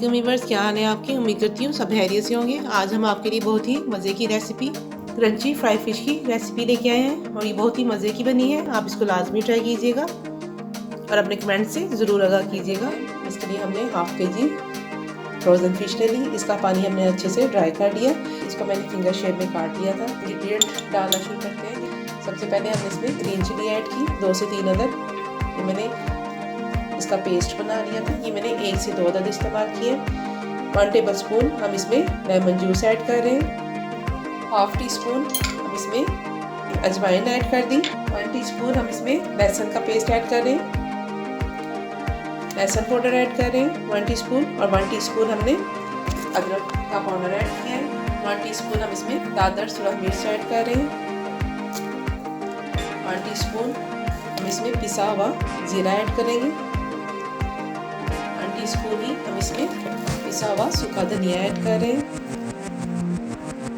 वालेकुम व्यूअर्स, क्या हाल है आपकी। उम्मीद करती हूँ सब खैरियत से होंगे। आज हम आपके लिए बहुत ही मज़े की रेसिपी क्रंची फ्राई फिश की रेसिपी लेके आए हैं और ये बहुत ही मज़े की बनी है। आप इसको लाजमी ट्राई कीजिएगा और अपने कमेंट से ज़रूर आगाह कीजिएगा। इसके लिए हमने हाफ के जी फ्रोज़न फिश ले ली। इसका पानी हमने अच्छे से ड्राई कर लिया। इसको मैंने फिंगर शेप में काट लिया था। इंग्रेडिएंट डालना शुरू करते हैं। सबसे पहले हमने इसमें ग्रीन चिली ऐड की 2 से 3 अदद। ये मैंने इसका पेस्ट बना लिया था। ये मैंने 1 से 2 अदद इस्तेमाल किए। 1 टेबल स्पून हम इसमें लेमन जूस ऐड कर रहे हैं। हाफ टी स्पून हम इसमें अजवाइन ऐड कर दी। 1 टीस्पून हम इसमें लहसुन का पेस्ट ऐड कर रहे हैं। लहसुन पाउडर ऐड कर रहे हैं 1 टीस्पून और 1 टीस्पून हमने अदरक का पाउडर ऐड किया है। 1 टीस्पून हम इसमें दादर सुरख मिर्च ऐड कर रहे हैं। 1 टीस्पून हम इसमें पिसा हुआ जीरा ऐड करेंगे। 1 टीस्पून ही हम इसमें पिसा हुआ सूखा धनिया ऐड कर रहे हैं।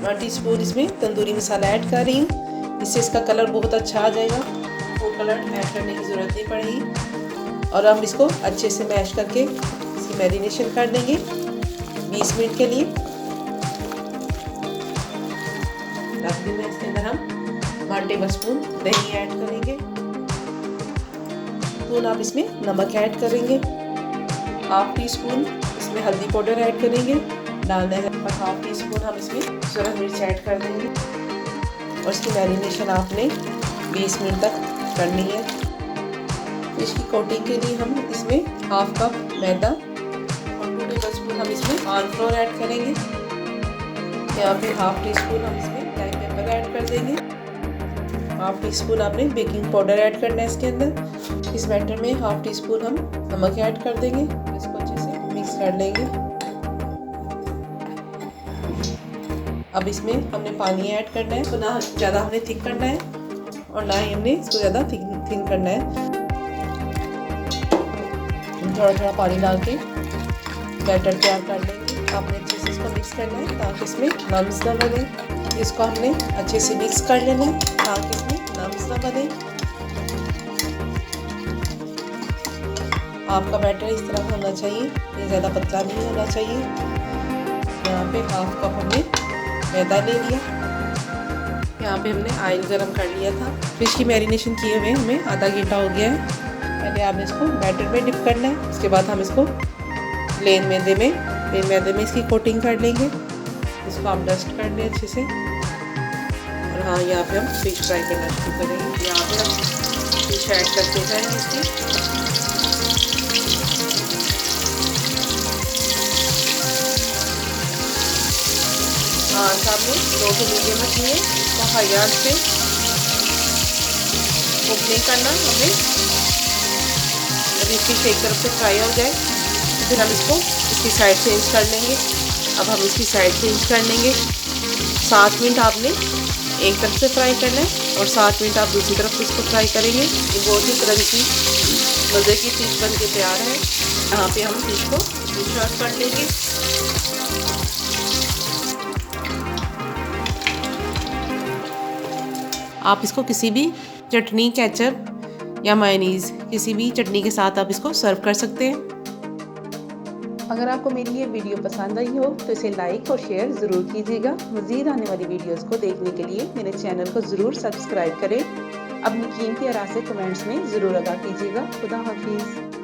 1 टीस्पून इसमें तंदूरी मसाला ऐड कर रही हूँ। इससे इसका कलर बहुत अच्छा आ जाएगा। फूड कलर ऐड करने की ज़रूरत नहीं पड़ेगी। और हम इसको अच्छे से मैश करके इसकी मैरिनेशन कर देंगे 20 मिनट के लिए। इसके अंदर हम 1 टेबल स्पून दही ऐड करेंगे। तो आप इसमें नमक ऐड करेंगे। हाफ टी स्पून इसमें हल्दी पाउडर ऐड करेंगे। डालना है पर हाफ टी स्पून हम इसमें सुरख मिर्च ऐड कर देंगे और इसकी मैरिनेशन आपने 20 मिनट तक करनी है। फिश की कोटिंग के लिए हम इसमें हाफ कप मैदा और 2 टेबल स्पून हम इसमें कॉर्न फ्लोर ऐड करेंगे। यहाँ पे हाफ टी स्पून हम इसमें ब्लैक पेपर ऐड कर देंगे। हाफ टी स्पून आपने बेकिंग पाउडर ऐड करना है इसके अंदर। इस बैटर में हाफ टी स्पून हम नमक ऐड कर देंगे। इसको अच्छे से मिक्स कर लेंगे। अब इसमें हमने पानी ऐड करना है। तो ना ज़्यादा हमने थिक करना है और ना ही हमने इसको ज़्यादा थिन करना है। थोड़ा थोड़ा पानी डाल के बैटर तैयार कर लेंगे। आपने अच्छे से इसको मिक्स करना है ताकि इसमें लम्स ना बने। इसको हमने अच्छे से मिक्स कर लेना है ताकि इसमें लम्स ना बने। आपका बैटर इस तरह होना चाहिए, ये ज़्यादा पतला नहीं होना चाहिए। यहाँ पे हाफ कप हमने मैदा ले लिया। यहाँ पे हमने ऑयल गरम कर लिया था। फिश की मैरिनेशन किए हुए हमें आधा घंटा हो गया है। पहले आपने इसको बैटर में डिप करना है। उसके बाद हम इसको प्लेन मैदे में इसकी कोटिंग कर लेंगे। इसको आप डस्ट कर लें अच्छे से। और हाँ, यहाँ पे हम फिश फ्राई करना शुरू करेंगे। यहाँ पे हम फिश ऐड करते जाएंगे इसकी। हाँ, सामने 2 से मीडियम रखनी है। इसको हाई आंच पे कुक नहीं करना हमें। जब इसकी एक तरफ से फ्राई हो जाए तो फिर हम इसको इसकी साइड चेंज कर लेंगे। अब हम इसकी साइड चेंज कर लेंगे। 7 मिनट आपने एक तरफ से फ्राई करना है और 7 मिनट आप दूसरी तरफ इसको फ्राई करेंगे। ये बहुत ही क्रंची मज़े की फिश बन के तैयार है। यहाँ पे हम फिश को सर्व कर लेंगे। आप इसको किसी भी चटनी, केचप या मायोनीज़ किसी भी चटनी के साथ आप इसको सर्व कर सकते हैं। अगर आपको मेरी ये वीडियो पसंद आई हो तो इसे लाइक और शेयर ज़रूर कीजिएगा। मज़ीद आने वाली वीडियोस को देखने के लिए मेरे चैनल को ज़रूर सब्सक्राइब करें। अपनी कीमती आरा से कमेंट्स में ज़रूर आगाह कीजिएगा। खुदा हाफिज़।